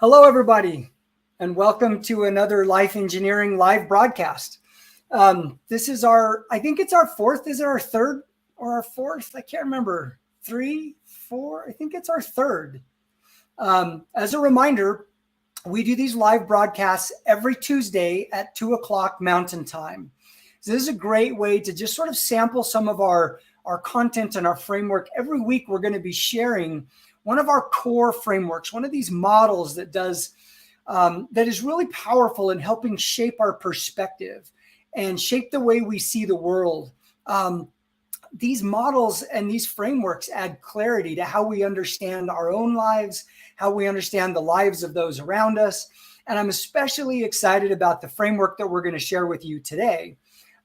Hello, everybody, and welcome to another Life Engineering live broadcast. This is I think it's our fourth. Is it our third or our fourth? I can't remember. 3, 4, I think it's our third. As a reminder, we do these live broadcasts every Tuesday at 2 o'clock Mountain Time. So this is a great way to just sort of sample some of our content and our framework. Every week, we're going to be sharing one of our core frameworks, one of these models that is really powerful in helping shape our perspective and shape the way we see the world. These models and these frameworks add clarity to how we understand our own lives, how we understand the lives of those around us. And I'm especially excited about the framework that we're going to share with you today.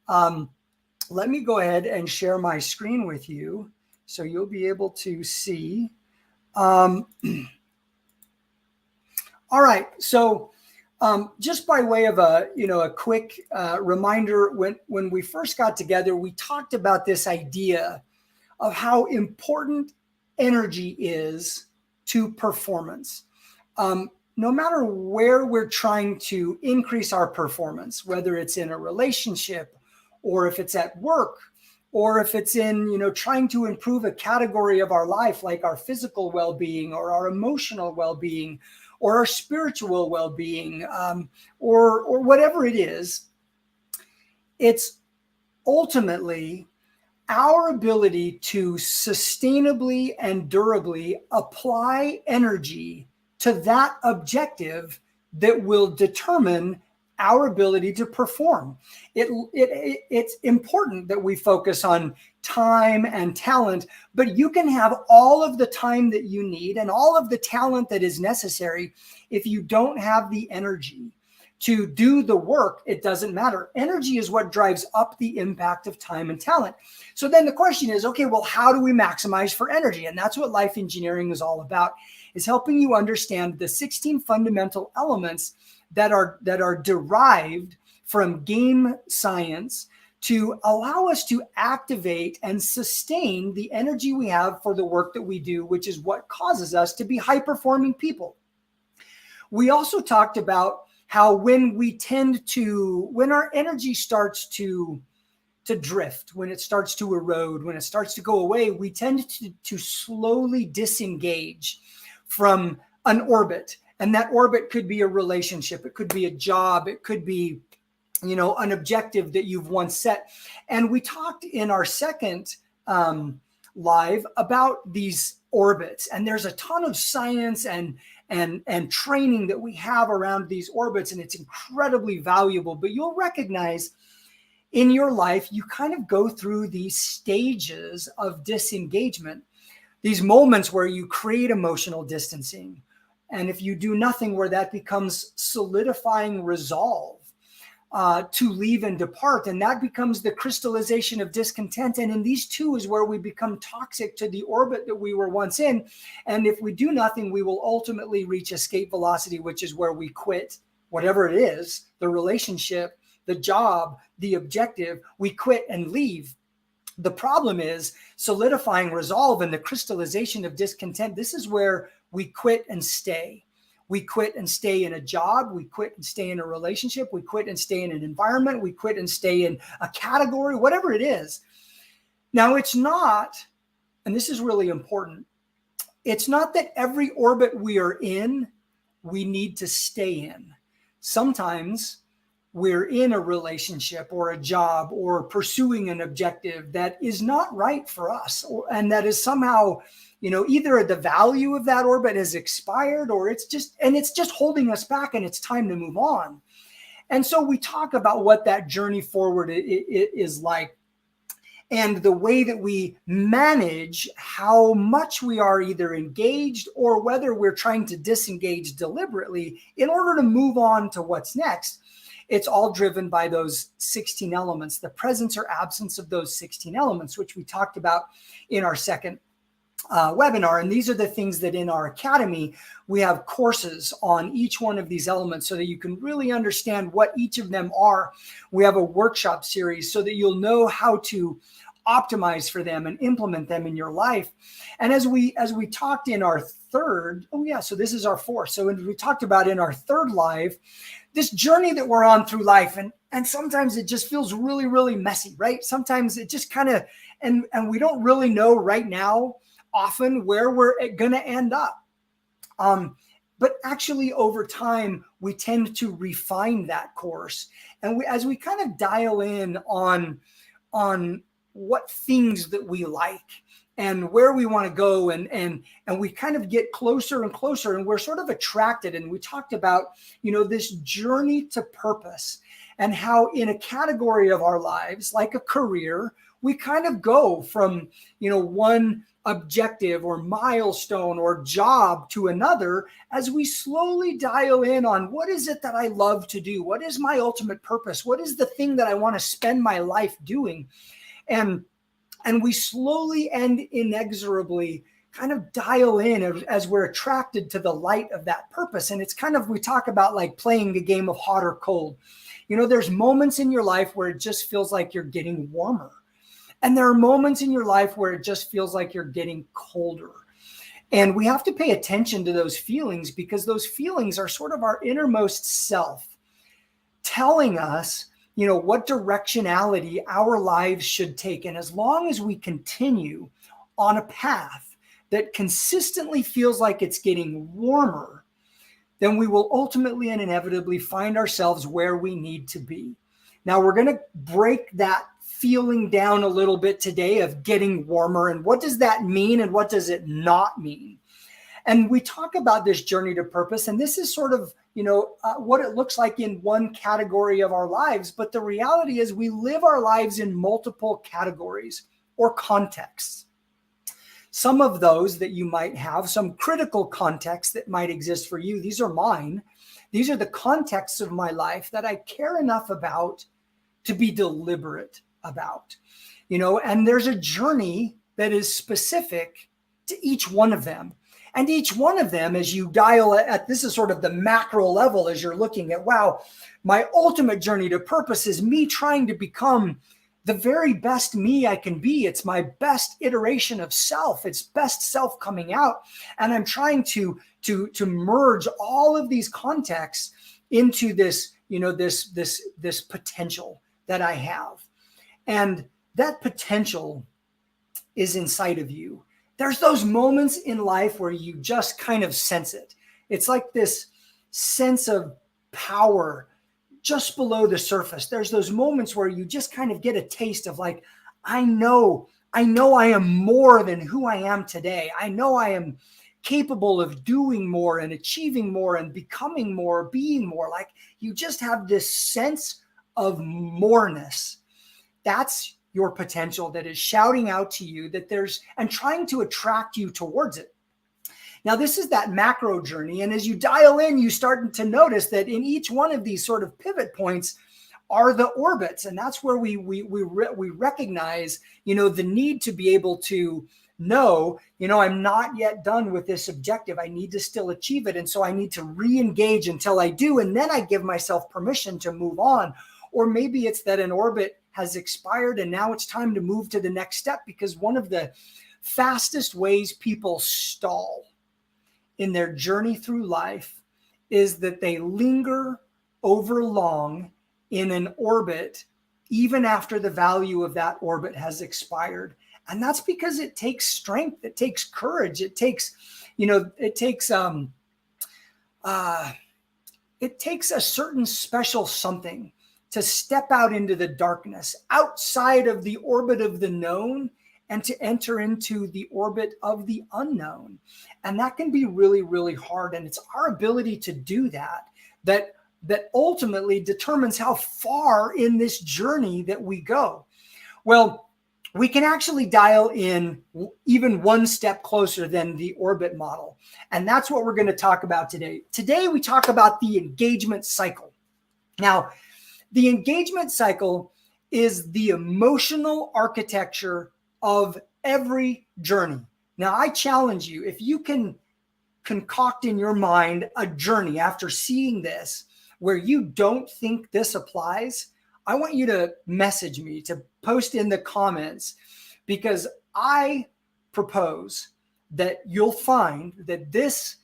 Let me go ahead and share my screen with you so you'll be able to see. All right. So just by way of a quick reminder, when we first got together, we talked about this idea of how important energy is to performance. No matter where we're trying to increase our performance, whether it's in a relationship or if it's at work, or if it's in, trying to improve a category of our life, like our physical well-being or our emotional well-being or our spiritual well-being, or whatever it is, it's ultimately our ability to sustainably and durably apply energy to that objective that will determine our ability to perform. It's important that we focus on time and talent, but you can have all of the time that you need and all of the talent that is necessary. If you don't have the energy to do the work, it doesn't matter. Energy is what drives up the impact of time and talent. So then the question is, okay, well, how do we maximize for energy? And that's what life engineering is all about, is helping you understand the 16 fundamental elements that are derived from game science to allow us to activate and sustain the energy we have for the work that we do, which is what causes us to be high-performing people. We also talked about how when our energy starts to drift, when it starts to erode, when it starts to go away, we tend to slowly disengage from an orbit. And that orbit could be a relationship. It could be a job. It could be, an objective that you've once set. And we talked in our second live about these orbits. And there's a ton of science and training that we have around these orbits. And it's incredibly valuable. But you'll recognize in your life, you kind of go through these stages of disengagement, these moments where you create emotional distancing. And if you do nothing, where that becomes solidifying resolve to leave and depart, and that becomes the crystallization of discontent. And in these two is where we become toxic to the orbit that we were once in. And if we do nothing, we will ultimately reach escape velocity, which is where we quit whatever it is, the relationship, the job, the objective. We quit and leave. The problem is solidifying resolve and the crystallization of discontent. This is where we quit and stay. We quit and stay in a job. We quit and stay in a relationship. We quit and stay in an environment. We quit and stay in a category, whatever it is. Now, it's not, and this is really important, it's not that every orbit we are in, we need to stay in. Sometimes we're in a relationship or a job or pursuing an objective that is not right for us, and that is somehow, either the value of that orbit has expired, or it's just holding us back, and it's time to move on. And so we talk about what that journey forward is like, and the way that we manage how much we are either engaged or whether we're trying to disengage deliberately in order to move on to what's next. It's all driven by those 16 elements, the presence or absence of those 16 elements, which we talked about in our second webinar. And these are the things that in our academy, we have courses on each one of these elements so that you can really understand what each of them are. We have a workshop series so that you'll know how to optimize for them and implement them in your life. And as we talked in our third, so this is our fourth. So we talked about in our third live, this journey that we're on through life, and sometimes it just feels really, really messy, right? Sometimes it just kind of, and we don't really know right now often where we're going to end up. But actually over time, we tend to refine that course. And as we kind of dial in on what things that we like and where we want to go, and we kind of get closer and closer, and we're sort of attracted. And we talked about, this journey to purpose, and how in a category of our lives, like a career, we kind of go from, one objective or milestone or job to another as we slowly dial in on what is it that I love to do? What is my ultimate purpose? What is the thing that I want to spend my life doing? And we slowly and inexorably kind of dial in as we're attracted to the light of that purpose. And it's kind of, we talk about like playing a game of hot or cold. There's moments in your life where it just feels like you're getting warmer. And there are moments in your life where it just feels like you're getting colder. And we have to pay attention to those feelings, because those feelings are sort of our innermost self telling us, what directionality our lives should take. And as long as we continue on a path that consistently feels like it's getting warmer, then we will ultimately and inevitably find ourselves where we need to be. Now, we're going to break that feeling down a little bit today of getting warmer, and what does that mean and what does it not mean? And we talk about this journey to purpose, and this is sort of, what it looks like in one category of our lives. But the reality is we live our lives in multiple categories or contexts. Some of those that you might have, some critical contexts that might exist for you, these are mine. These are the contexts of my life that I care enough about to be deliberate about, and there's a journey that is specific to each one of them. And each one of them, as you dial at, this is sort of the macro level, as you're looking at, wow, my ultimate journey to purpose is me trying to become the very best me I can be. It's my best iteration of self. It's best self coming out. And I'm trying to merge all of these contexts into this, this potential that I have. And that potential is inside of you. There's those moments in life where you just kind of sense it. It's like this sense of power just below the surface. There's those moments where you just kind of get a taste of like, I know I am more than who I am today. I know I am capable of doing more and achieving more and becoming more, being more. Like, you just have this sense of moreness. That's your potential that is shouting out to you that there's, and trying to attract you towards it. Now, this is that macro journey. And as you dial in, you start to notice that in each one of these sort of pivot points are the orbits. And that's where we recognize, the need to be able to know, I'm not yet done with this objective. I need to still achieve it. And so I need to re-engage until I do. And then I give myself permission to move on. Or maybe it's that an orbit has expired and now it's time to move to the next step, because one of the fastest ways people stall in their journey through life is that they linger over long in an orbit, even after the value of that orbit has expired. And that's because it takes strength, it takes courage, it takes a certain special something to step out into the darkness, outside of the orbit of the known, and to enter into the orbit of the unknown. And that can be really, really hard. And it's our ability to do that ultimately determines how far in this journey that we go. Well, we can actually dial in even one step closer than the orbit model. And that's what we're going to talk about today. Today, we talk about the engagement cycle. Now, the engagement cycle is the emotional architecture of every journey. Now, I challenge you, if you can concoct in your mind a journey after seeing this where you don't think this applies, I want you to message me, to post in the comments, because I propose that you'll find that this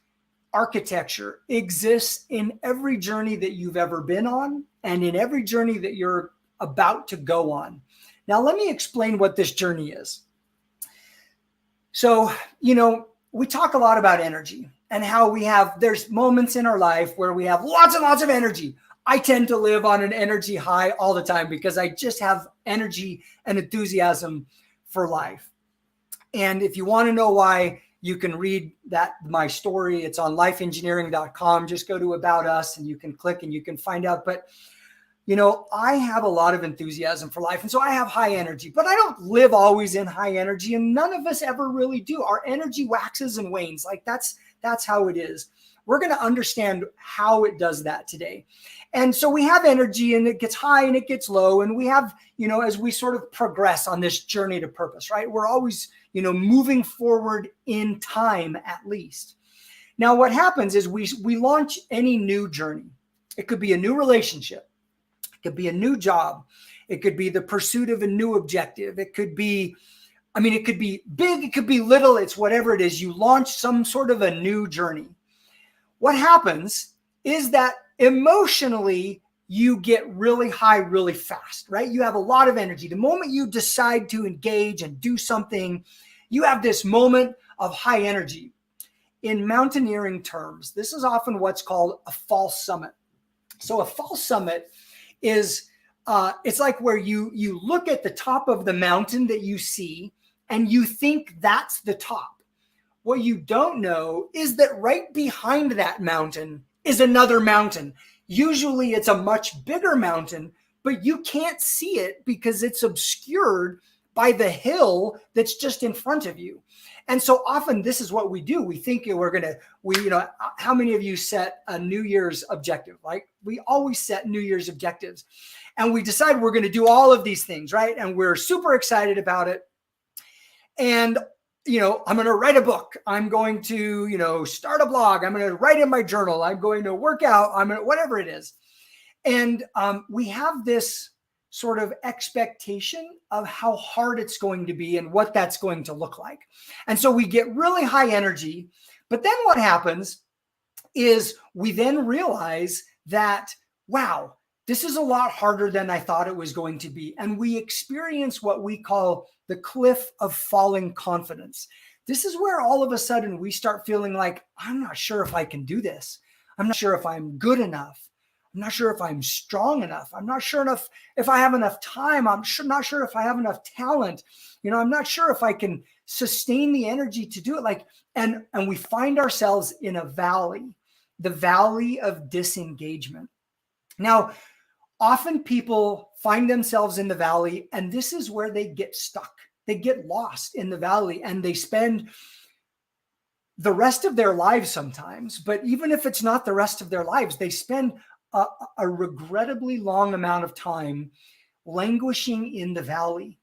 architecture exists in every journey that you've ever been on and in every journey that you're about to go on. Now, let me explain what this journey is. So, we talk a lot about energy and how there's moments in our life where we have lots and lots of energy. I tend to live on an energy high all the time because I just have energy and enthusiasm for life. And if you want to know why, you can read my story. It's on lifeengineering.com. Just go to About Us and you can click and you can find out. But, I have a lot of enthusiasm for life. And so I have high energy, but I don't live always in high energy. And none of us ever really do. Our energy waxes and wanes. Like that's how it is. We're going to understand how it does that today. And so we have energy and it gets high and it gets low. And we have, as we sort of progress on this journey to purpose, right? We're always, moving forward in time at least. Now, what happens is we launch any new journey. It could be a new relationship. It could be a new job. It could be the pursuit of a new objective. It could be big, it could be little. It's whatever it is. You launch some sort of a new journey. What happens is that emotionally, you get really high really fast, right? You have a lot of energy. The moment you decide to engage and do something, you have this moment of high energy. In mountaineering terms, this is often what's called a false summit. So a false summit is, it's like where you look at the top of the mountain that you see and you think that's the top. What you don't know is that right behind that mountain is another mountain. Usually it's a much bigger mountain, but you can't see it because it's obscured by the hill that's just in front of you. And so often this is what we do. We think how many of you set a New Year's objective? Like we always set New Year's objectives and we decide we're going to do all of these things, right? And we're super excited about it. And I'm going to write a book. I'm going to, start a blog. I'm going to write in my journal. I'm going to work out. Whatever it is. And we have this sort of expectation of how hard it's going to be and what that's going to look like. And so we get really high energy. But then what happens is we then realize that, wow, this is a lot harder than I thought it was going to be. And we experience what we call the cliff of falling confidence. This is where all of a sudden we start feeling like, I'm not sure if I can do this. I'm not sure if I'm good enough. I'm not sure if I'm strong enough. I'm not sure if I have enough time. Not sure if I have enough talent. I'm not sure if I can sustain the energy to do it. And we find ourselves in a valley, the valley of disengagement. Now, often people find themselves in the valley, and this is where they get stuck. They get lost in the valley, and they spend the rest of their lives sometimes. But even if it's not the rest of their lives, they spend a regrettably long amount of time languishing in the valley.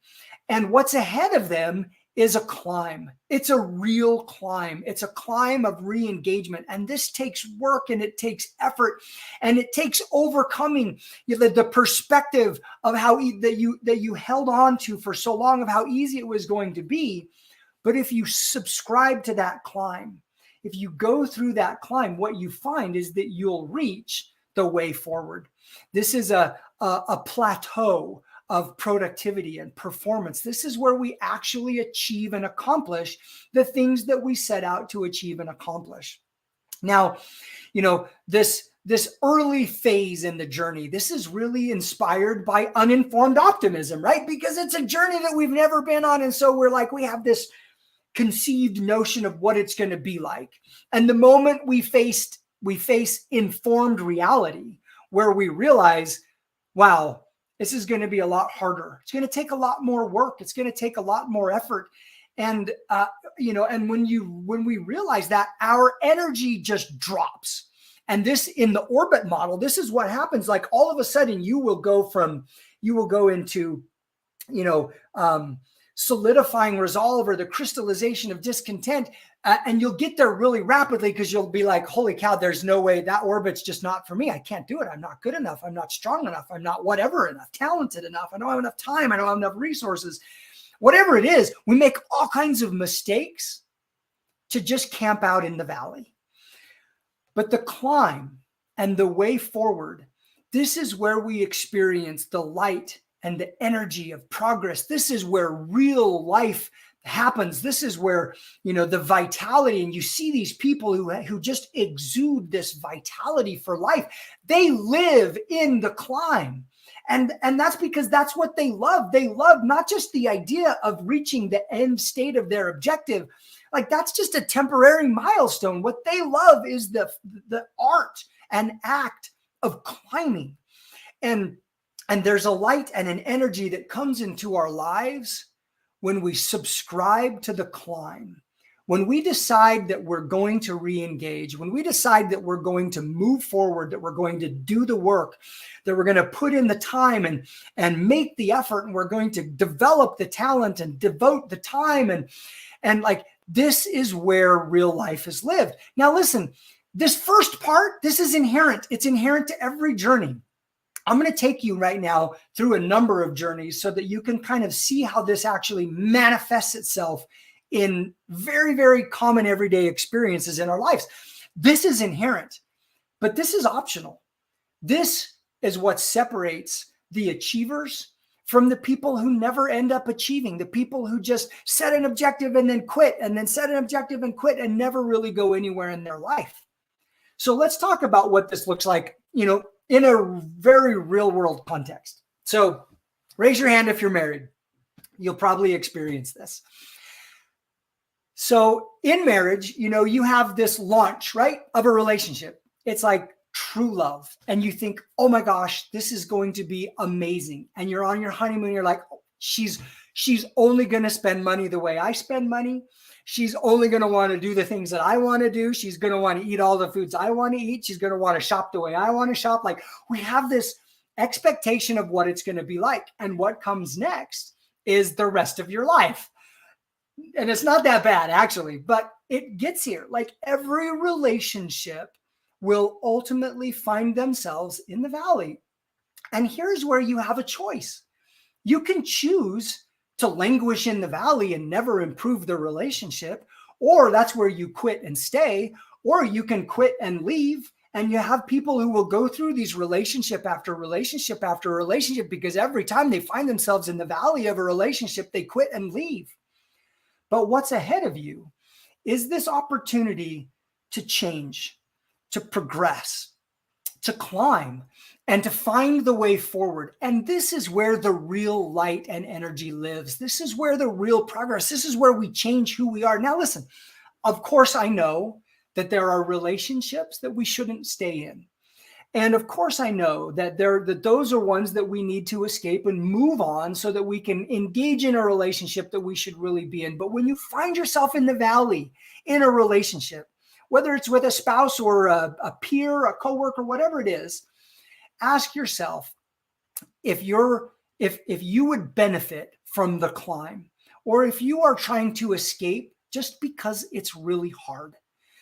And what's ahead of them is a climb. It's a real climb. It's a climb of re-engagement. And this takes work and it takes effort and it takes overcoming the perspective of how that you held on to for so long of how easy it was going to be. But if you subscribe to that climb, if you go through that climb, what you find is that you'll reach the way forward. This is a plateau of productivity and performance. This is where we actually achieve and accomplish the things that we set out to achieve and accomplish. Now, this early phase in the journey, this is really inspired by uninformed optimism, right? Because it's a journey that we've never been on. And so we have this conceived notion of what it's going to be like. And the moment we face informed reality, where we realize, wow, this is going to be a lot harder. It's going to take a lot more work. It's going to take a lot more effort. And, and when we realize that, our energy just drops. And this, in the orbit model, this is what happens. Like all of a sudden you will go into, solidifying resolve or the crystallization of discontent. And you'll get there really rapidly because you'll be like, holy cow, there's no way, that orbit's just not for me. I can't do it. I'm not good enough. I'm not strong enough. I'm not whatever enough, talented enough. I don't have enough time. I don't have enough resources. Whatever it is, we make all kinds of mistakes to just camp out in the valley. But the climb and the way forward, this is where we experience the light and the energy of progress. This is where real life happens. This is where, the vitality, and you see these people who just exude this vitality for life. They live in the climb. And that's because that's what they love. They love not just the idea of reaching the end state of their objective. Like, that's just a temporary milestone. What they love is the art and act of climbing. And there's a light and an energy that comes into our lives when we subscribe to the climb. When we decide that we're going to re-engage, when we decide that we're going to move forward, that we're going to do the work, that we're going to put in the time and make the effort, and we're going to develop the talent and devote the time, and like, this is where real life is lived. Now, listen, this first part, this is inherent. It's inherent to every journey. I'm going to take you right now through a number of journeys so that you can kind of see how this actually manifests itself in very, very common everyday experiences in our lives. This is inherent, but this is optional. This is what separates the achievers from the people who never end up achieving, the people who just set an objective and then quit, and then set an objective and quit, and never really go anywhere in their life. So let's talk about what this looks like, in a very real world context. So raise your hand if you're married. You'll probably experience this. So in marriage, you have this launch, right, of a relationship. It's like true love. And you think, oh my gosh, this is going to be amazing. And you're on your honeymoon. You're like, oh, she's only going to spend money the way I spend money. She's only going to want to do the things that I want to do. She's going to want to eat all the foods I want to eat. She's going to want to shop the way I want to shop. Like, we have this expectation of what it's going to be like. And what comes next is the rest of your life. And it's not that bad, actually, but it gets here. Like, every relationship will ultimately find themselves in the valley. And here's where you have a choice. You can choose to languish in the valley and never improve the relationship, or that's where you quit and stay, or you can quit and leave. And you have people who will go through these relationship after relationship after relationship, because every time they find themselves in the valley of a relationship, they quit and leave. But what's ahead of you is this opportunity to change, to progress, to climb, and to find the way forward. And this is where the real light and energy lives. This is where the real progress, this is where we change who we are. Now, listen, of course, I know that there are relationships that we shouldn't stay in. And of course, I know that those are ones that we need to escape and move on so that we can engage in a relationship that we should really be in. But when you find yourself in the valley in a relationship, whether it's with a spouse or a peer, a coworker, whatever it is, ask yourself if you would benefit from the climb, or if you are trying to escape just because it's really hard.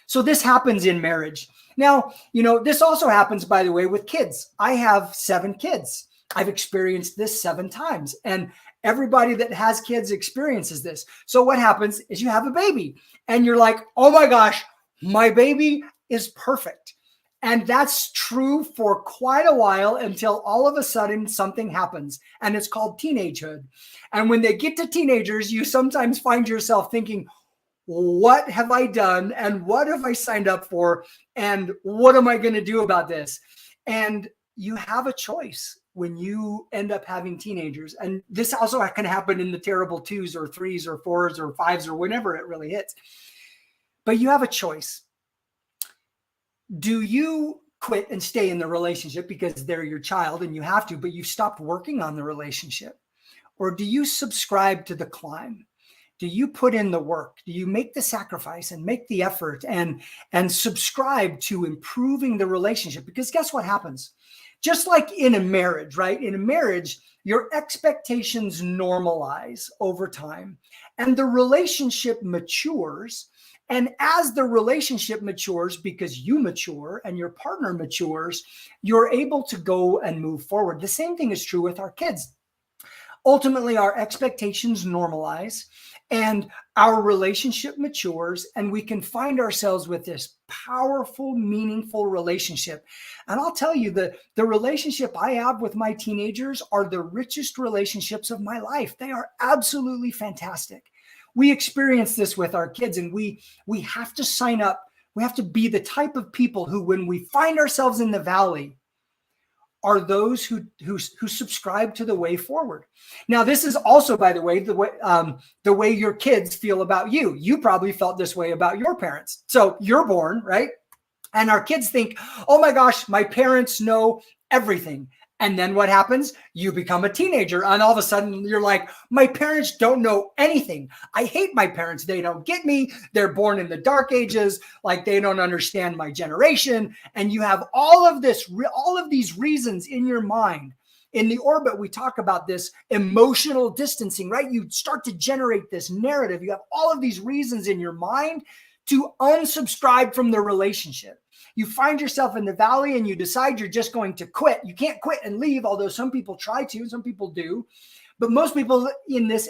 So this happens in marriage. Now, this also happens, by the way, with kids. I have 7 kids. I've experienced this 7 times. And everybody that has kids experiences this. So what happens is you have a baby and you're like, oh my gosh, my baby is perfect. And that's true for quite a while until all of a sudden something happens, and it's called teenagehood. And when they get to teenagers, you sometimes find yourself thinking, what have I done? And what have I signed up for? And what am I going to do about this? And you have a choice when you end up having teenagers. And this also can happen in the terrible 2s or 3s or 4s or 5s or whenever it really hits. But you have a choice. Do you quit and stay in the relationship because they're your child and you have to, but you've stopped working on the relationship? Or do you subscribe to the climb? Do you put in the work? Do you make the sacrifice and make the effort and subscribe to improving the relationship? Because guess what happens? just like in a marriage, right? In a marriage, your expectations normalize over time and the relationship matures. And as the relationship matures, because you mature and your partner matures, you're able to go and move forward. The same thing is true with our kids. Ultimately, our expectations normalize and our relationship matures, and we can find ourselves with this powerful, meaningful relationship. And I'll tell you, the relationship I have with my teenagers are the richest relationships of my life. They are absolutely fantastic. We experience this with our kids, and we have to sign up. We have to be the type of people who, when we find ourselves in the valley, are those who subscribe to the way forward. Now, this is also, by the way, the way your kids feel about you. You probably felt this way about your parents. So you're born, right? And our kids think, oh my gosh, my parents know everything. And then what happens? You become a teenager, and all of a sudden you're like, my parents don't know anything. I hate my parents. They don't get me. They're born in the dark ages. Like, they don't understand my generation. And you have all of these reasons in your mind. In the orbit, we talk about this emotional distancing, right? You start to generate this narrative. You have all of these reasons in your mind to unsubscribe from the relationship. You find yourself in the valley and you decide you're just going to quit. You can't quit and leave, although some people try to, some people do. But most people in this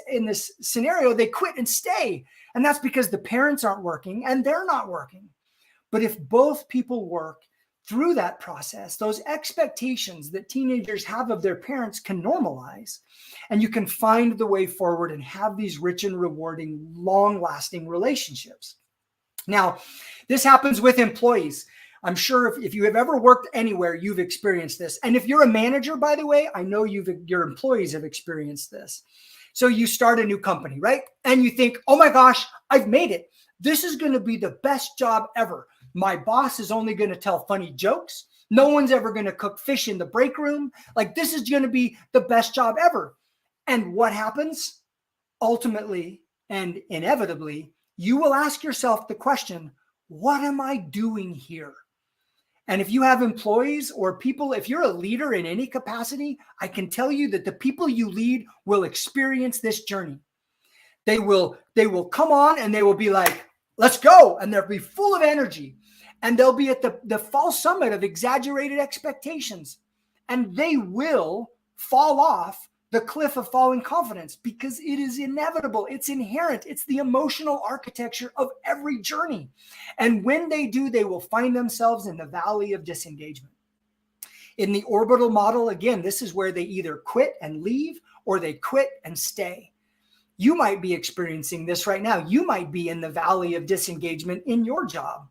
scenario, they quit and stay. And that's because the parents aren't working and they're not working. But if both people work through that process, those expectations that teenagers have of their parents can normalize, and you can find the way forward and have these rich and rewarding, long-lasting relationships. Now, this happens with employees. I'm sure if you have ever worked anywhere, you've experienced this. And if you're a manager, by the way, I know your employees have experienced this. So you start a new company, right? And you think, oh my gosh, I've made it. This is going to be the best job ever. My boss is only going to tell funny jokes. No one's ever going to cook fish in the break room. Like, this is going to be the best job ever. And what happens? Ultimately and inevitably, you will ask yourself the question, what am I doing here? And if you have employees or people, if you're a leader in any capacity, I can tell you that the people you lead will experience this journey. They will come on and they will be like, let's go. And they'll be full of energy. And they'll be at the false summit of exaggerated expectations. And they will fall off the cliff of falling confidence, because it is inevitable. It's inherent. It's the emotional architecture of every journey. And when they do, they will find themselves in the valley of disengagement. In the orbital model, again, this is where they either quit and leave or they quit and stay. You might be experiencing this right now. You might be in the valley of disengagement in your job.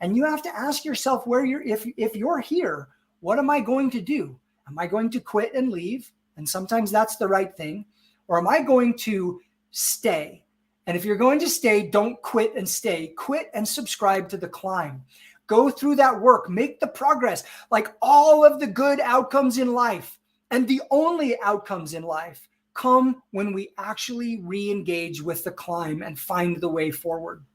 And you have to ask yourself if you're here, what am I going to do? Am I going to quit and leave? And sometimes that's the right thing. Or am I going to stay? And if you're going to stay, don't quit and stay. Quit and subscribe to the climb. Go through that work. Make the progress. Like, all of the good outcomes in life and the only outcomes in life come when we actually re-engage with the climb and find the way forward.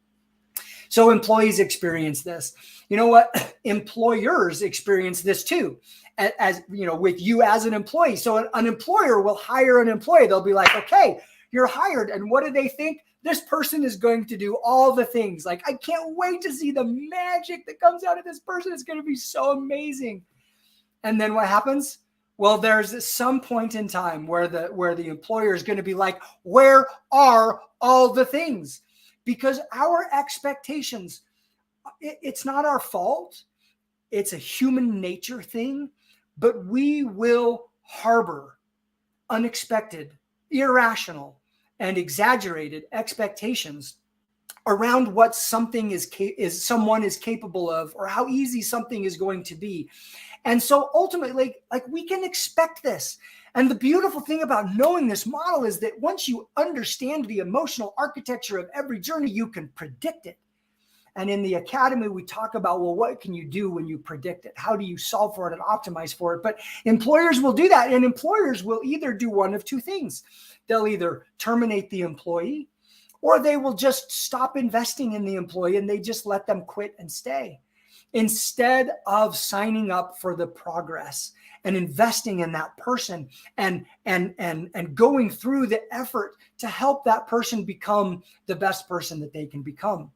So employees experience this. You know what? Employers experience this too. As you know, with you as an employee. So an employer will hire an employee. They'll be like, okay, you're hired. And what do they think? This person is going to do all the things. Like, I can't wait to see the magic that comes out of this person. It's going to be so amazing. And then what happens? Well, there's some point in time where the employer is going to be like, where are all the things? Because our expectations, it's not our fault. It's a human nature thing. But we will harbor unexpected, irrational, and exaggerated expectations around what someone is capable of, or how easy something is going to be. And so ultimately, like, we can expect this. And the beautiful thing about knowing this model is that once you understand the emotional architecture of every journey, you can predict it. And in the academy, we talk about, well, what can you do when you predict it? How do you solve for it and optimize for it? But employers will do that. And employers will either do one of two things. They'll either terminate the employee, or they will just stop investing in the employee and they just let them quit and stay. instead of signing up for the progress and investing in that person and going through the effort to help that person become the best person that they can become.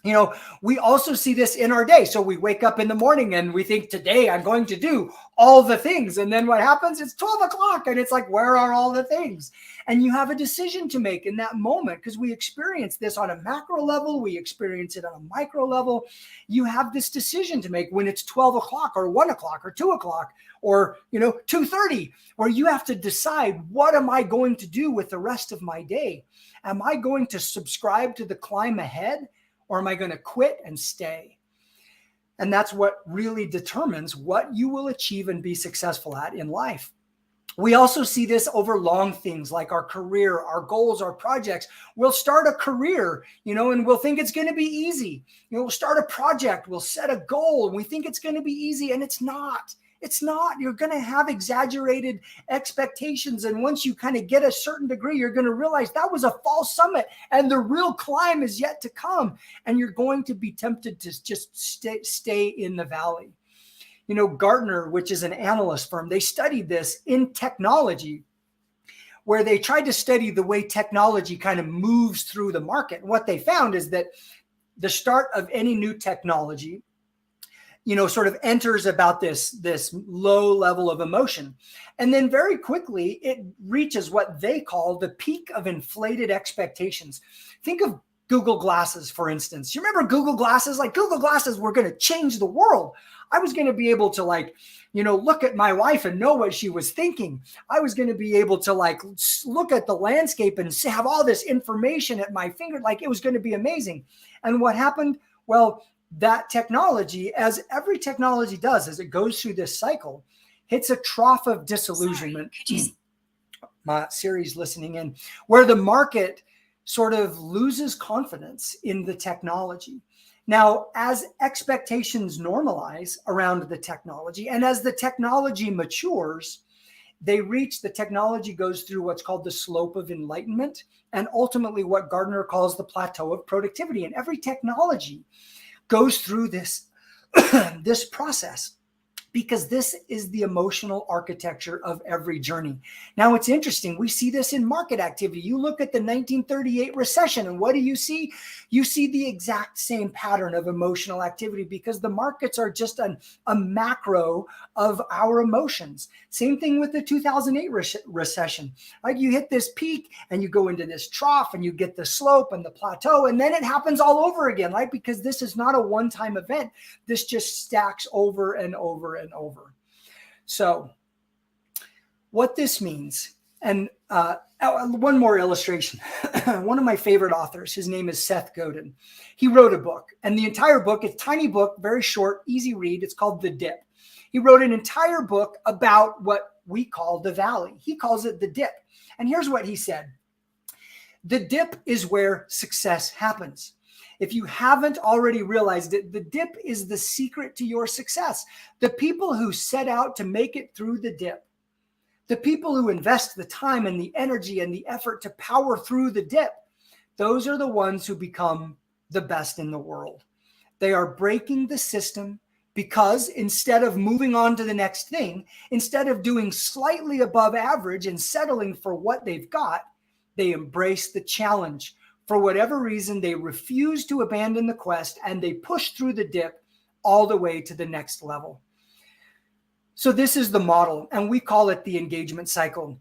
You know, we also see this in our day. So we wake up in the morning and we think, today I'm going to do all the things. And then what happens? It's 12 o'clock and it's like, where are all the things? And you have a decision to make in that moment, because we experience this on a macro level. We experience it on a micro level. You have this decision to make when it's 12 o'clock or 1 o'clock or 2 o'clock or, 2:30, where you have to decide, what am I going to do with the rest of my day? Am I going to subscribe to the climb ahead? Or am I going to quit and stay? And that's what really determines what you will achieve and be successful at in life. We also see this over long things like our career, our goals, our projects. We'll start a career, and we'll think it's going to be easy. We'll start a project, we'll set a goal, and we think it's going to be easy, and it's not. It's not. You're going to have exaggerated expectations. And once you kind of get a certain degree, you're going to realize that was a false summit and the real climb is yet to come. And you're going to be tempted to just stay in the valley. Gartner, which is an analyst firm, they studied this in technology, where they tried to study the way technology kind of moves through the market. And what they found is that the start of any new technology, sort of enters about this low level of emotion. And then very quickly, it reaches what they call the peak of inflated expectations. Think of Google Glasses, for instance. You remember Google Glasses? Like, Google Glasses were going to change the world. I was going to be able to look at my wife and know what she was thinking. I was going to be able to look at the landscape and have all this information at my finger. Like, it was going to be amazing. And what happened? Well, that technology, as every technology does, as it goes through this cycle, hits a trough of disillusionment. My Siri's listening in, where the market sort of loses confidence in the technology. Now, as expectations normalize around the technology, and as the technology matures, the technology goes through what's called the slope of enlightenment, and ultimately what Gardner calls the plateau of productivity. And every technology goes through this process, because this is the emotional architecture of every journey. Now, it's interesting. We see this in market activity. You look at the 1938 recession, and what do you see? You see the exact same pattern of emotional activity, because the markets are just a macro of our emotions. Same thing with the 2008 recession. Right? You hit this peak and you go into this trough and you get the slope and the plateau, and then it happens all over again, right? Because this is not a one-time event. This just stacks over and over and over. So what this means, and one more illustration. One of my favorite authors, his name is Seth Godin. He wrote a book, and the entire book, it's a tiny book, very short, easy read. It's called The Dip. He wrote an entire book about what we call the valley. He calls it the dip. And here's what he said. The dip is where success happens. If you haven't already realized it, the dip is the secret to your success. The people who set out to make it through the dip, the people who invest the time and the energy and the effort to power through the dip, those are the ones who become the best in the world. They are breaking the system, because instead of moving on to the next thing, instead of doing slightly above average and settling for what they've got, they embrace the challenge. For whatever reason, they refuse to abandon the quest, and they push through the dip all the way to the next level. So this is the model, and we call it the engagement cycle.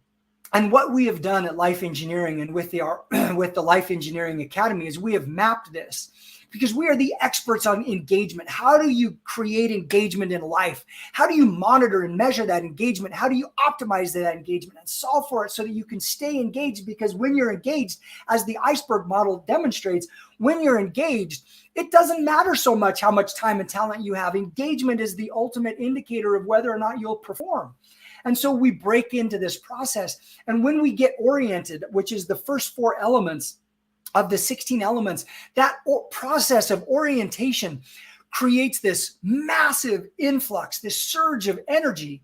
And what we have done at Life Engineering and with the Life Engineering Academy is we have mapped this, because we are the experts on engagement. How do you create engagement in life? How do you monitor and measure that engagement? How do you optimize that engagement and solve for it so that you can stay engaged? Because when you're engaged, as the iceberg model demonstrates, when you're engaged, it doesn't matter so much how much time and talent you have. Engagement is the ultimate indicator of whether or not you'll perform. And so we break into this process. And when we get oriented, which is the first 4 elements of the 16 elements, that process of orientation creates this massive influx, this surge of energy.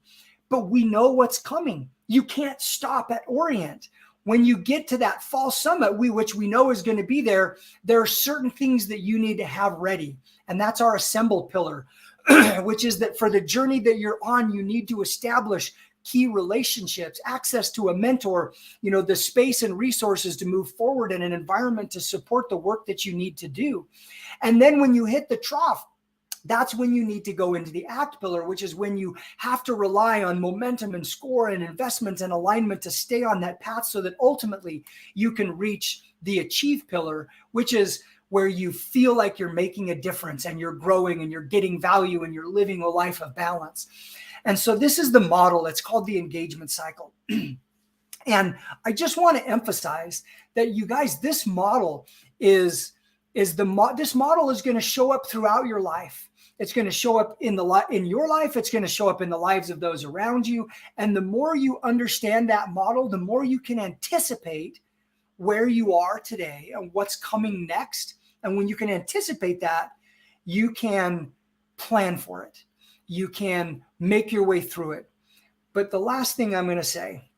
But we know what's coming. You can't stop at orient. when you get to that fall summit, which we know is going to be there are certain things that you need to have ready. And that's our assemble pillar, which is that for the journey that you're on, you need to establish key relationships, access to a mentor, the space and resources to move forward, in an environment to support the work that you need to do. And then when you hit the trough, that's when you need to go into the act pillar, which is when you have to rely on momentum and score and investment and alignment to stay on that path so that ultimately you can reach the achieve pillar, which is where you feel like you're making a difference and you're growing and you're getting value and you're living a life of balance. And so this is the model. It's called the engagement cycle. And I just want to emphasize that, you guys, this model this model is going to show up throughout your life. It's going to show up in your life. It's going to show up in the lives of those around you. And the more you understand that model, the more you can anticipate where you are today and what's coming next. And when you can anticipate that, you can plan for it. You can make your way through it. But the last thing I'm going to say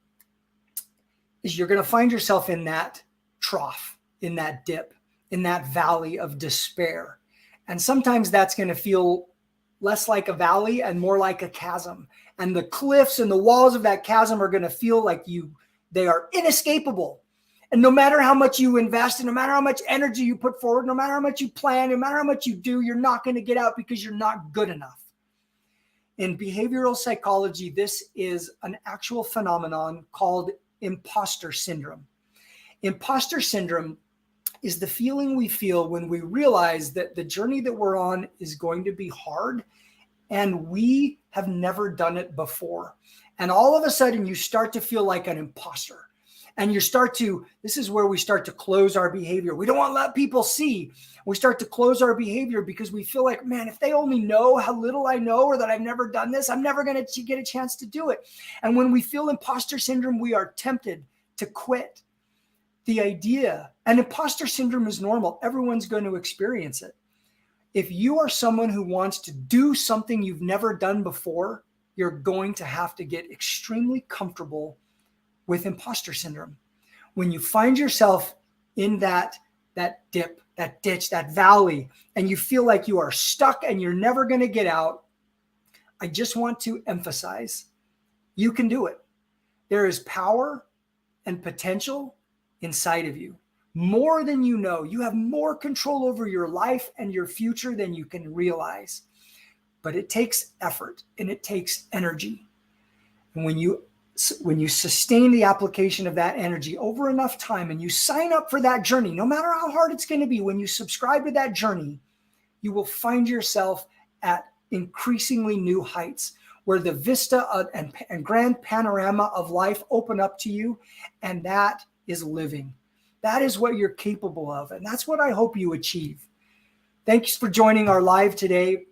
is you're going to find yourself in that trough, in that dip, in that valley of despair. And sometimes that's going to feel less like a valley and more like a chasm. And the cliffs and the walls of that chasm are going to feel like they are inescapable. And no matter how much you invest, and no matter how much energy you put forward, no matter how much you plan, no matter how much you do, you're not going to get out because you're not good enough. In behavioral psychology, this is an actual phenomenon called imposter syndrome. Imposter syndrome is the feeling we feel when we realize that the journey that we're on is going to be hard and we have never done it before. And all of a sudden you start to feel like an imposter. And this is where we start to close our behavior. We don't want to let people see. We start to close our behavior because we feel like, man, if they only know how little I know, or that I've never done this, I'm never going to get a chance to do it. And when we feel imposter syndrome, we are tempted to quit. The idea, and imposter syndrome is normal. Everyone's going to experience it. If you are someone who wants to do something you've never done before, you're going to have to get extremely comfortable with imposter syndrome. When you find yourself in that dip, that ditch, that valley, and you feel like you are stuck and you're never going to get out, I just want to emphasize, you can do it. There is power and potential inside of you, more than you know. You have more control over your life and your future than you can realize. But it takes effort and it takes energy. And when you sustain the application of that energy over enough time and you sign up for that journey, no matter how hard it's going to be, when you subscribe to that journey, you will find yourself at increasingly new heights where the vista and grand panorama of life open up to you. And that is living. That is what you're capable of. And that's what I hope you achieve. Thanks for joining our live today.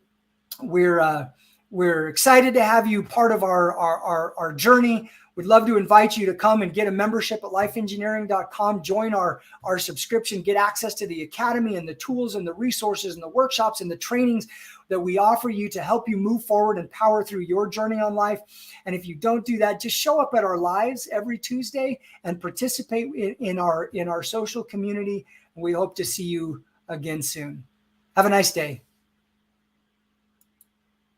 We're excited to have you part of our journey. We'd love to invite you to come and get a membership at lifeengineering.com. Join our subscription, get access to the academy and the tools and the resources and the workshops and the trainings that we offer you to help you move forward and power through your journey on life. And if you don't do that, just show up at our lives every Tuesday and participate in our social community. We hope to see you again soon. Have a nice day.